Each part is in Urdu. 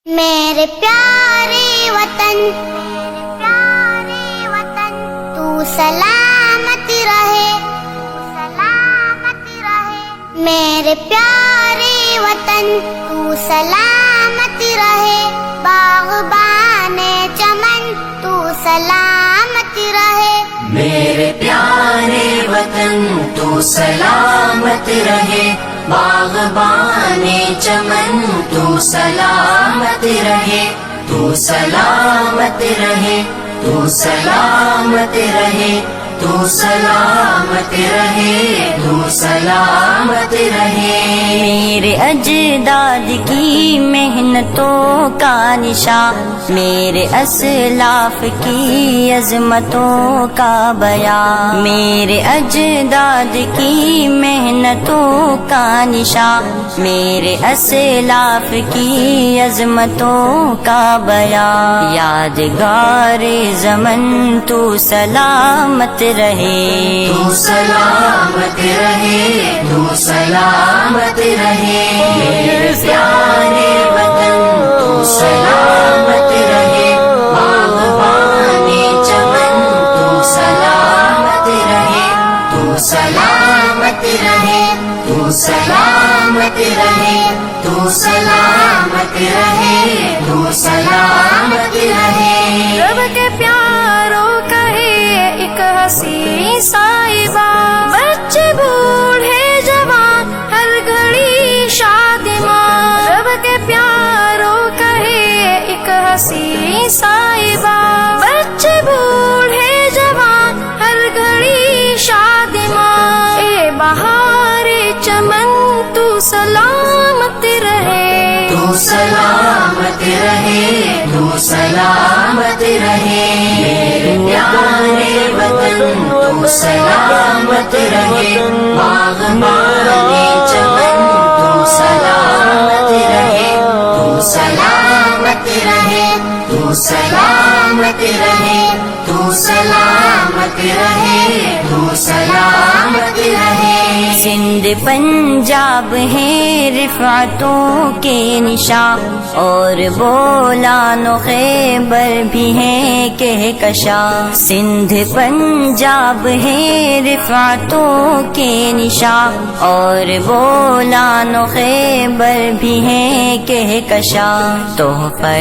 میرے پیارے وطن تو سلامت رہے، میرے پیارے وطن تو سلامت رہے، باغبان چمن تو سلامت رہے، میرے پیارے وطن تو سلامت رہے، باغبان چمن تو سلامت رہے، تو سلامت رہے، تو سلامت رہے، تو سلامت رہے، تو سلامت رہے۔ میرے اجداد کی محنتوں کا نشان، میرے اسلاف کی عظمتوں کا بیان، میرے اجداد کی محنتوں کا نشان، میرے اسلاف کی عظمتوں کا بیان، یادگار زمن تو سلامت رہے، تو سلامت رہے، تو سلامت رہے، میرے پیارے وطن تو سلامت رہے، باغبان چمن تو سلامت رہے، تو سلامت رہے، تو سلامت رہے، تو سلامت رہے، تو سلامت رہے۔ رب کے پیاروں کا ایک حسین صاحبہ، بچے بوڑھے جوان ہر گھڑی شادمان، رب کے پیاروں کا ایک حسین صاحبہ، بچے بوڑھے جوان ہر گھڑی شادمان، اے بہار چمن تو سلامت رہے، تو سلامت رہے، تو سلامت رہے، میرے پیارے وطن تو سلامت رہے، باغبان چمن تو سلامت رہے، تو سلامت رہے، تو سلامت رہے، تو سلامت رہے، تو سلامت رہے۔ سندھ پنجاب ہیں رفعتوں کے نشان، اور بولان و خیبر بھی ہیں کہکشاں، سندھ پنجاب ہیں رفعتوں کے نشان، اور بولان و خیبر بھی ہیں کہکشاں، تحفہ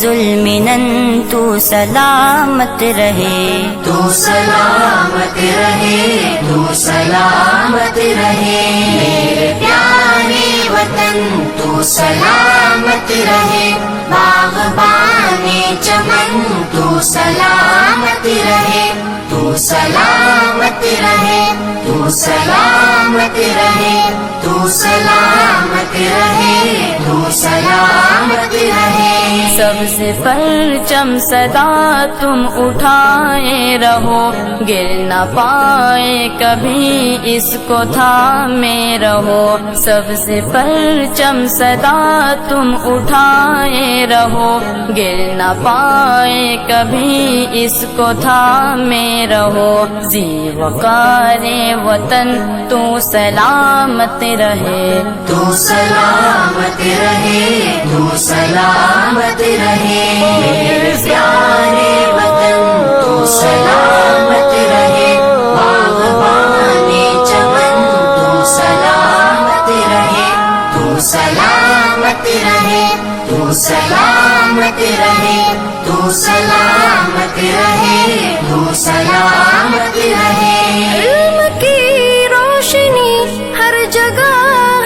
ذوالمنن تو سلامت رہے، تو سلامت رہے، تو سلامت رہے، میرے پیارے وطن تو سلامت رہے، باغبان چمن تو سلامت رہے، تو سلامت رہے، تو سلامت رہے، تو سلامت رہے، تو سلامت رہے۔ سب سے پرچم صدا تم اٹھائے رہو، گر نہ پائے کبھی اس کو تھامے رہو، سب سے پرچم صدا تم اٹھائے رہو، گر نہ پائے کبھی اس کو تھامے رہو، ذی وقار وطن تو سلامت رہے، تو سلامت رہے، تو سلامت رہے، میرے پیارے وطن تو سلامت رہے، باغبان چمن تو سلامت رہے، تو سلامت رہے، تو سلامت رہے، تو سلامت رہے، تو سلامت رہے۔ علم کی روشنی ہر جگہ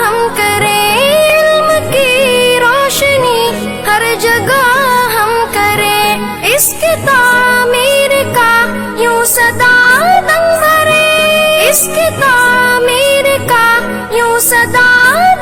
ہم کریں، علم کی روشنی ہر جگہ ہم کریں، اس کی تعمیر کا یوں صدا دم بھرے، اس کی تعمیر کا یوں صدا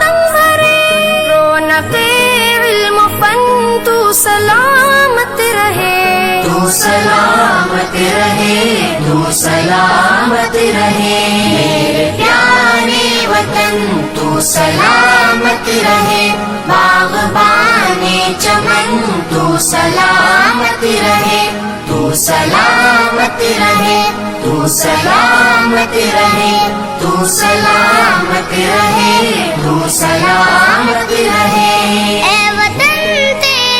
دم بھرے، رونق علم فن تو سلامت رہے، تو سلامت رہے، تو سلامت رہے، میرے پیارے وطن تو سلامت رہے، باغبان چمن تو سلامت رہے، تو سلامت رہے، تو سلامت رہے، تو سلامت رہے، تو سلامت رہے۔ اے وطن تیرے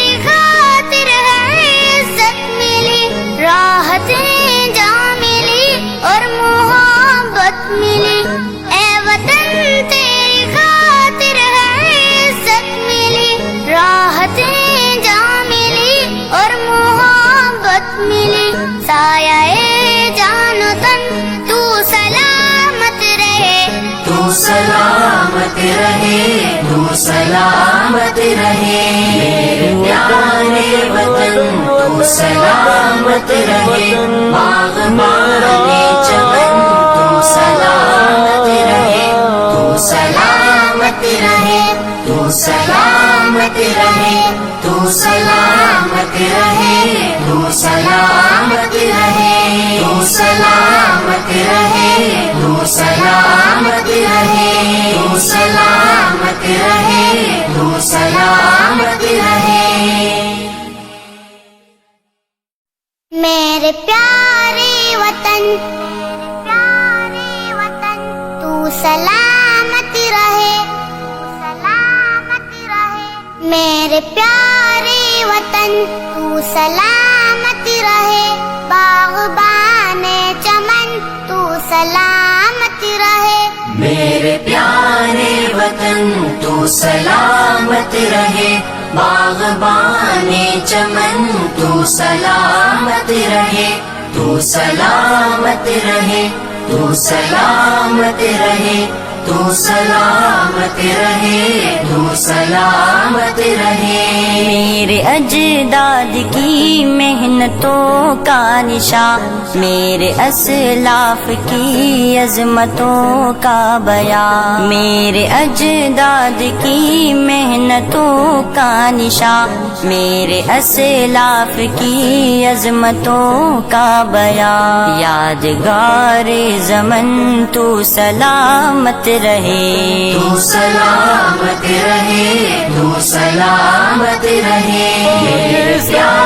رہے تو سلامت رہے میرے پیارے وطن تو سلامت رہے باغبان چمن تو سلامت رہے تو سلامت رہے تو سلامت رہے تو سلامت رہے تو سلامت رہے تو سلامت رہے تو سلامت رہے تو سلامت رہے تو سلامت رہے میرے پیارے وطن تو سلامت رہے میرے پیارے وطن تو سلامت رہے باغبان چمن تو سلامت رہے میرے پیارے وطن تو سلامت رہے باغبان چمن تو سلامت رہے تو سلامت رہے تو سلامت رہے تو سلامت رہے تو سلامت رہے میرے اجداد کی محنتوں کا نشان میرے اسلاف کی عظمتوں کا بیان میرے اجداد کی محنتوں کا نشان میرے اسلاف کی عظمتوں کا بیان یادگار زمن تو سلامت رہے تو سلامت رہے تو سلامت رہے میرے پیارے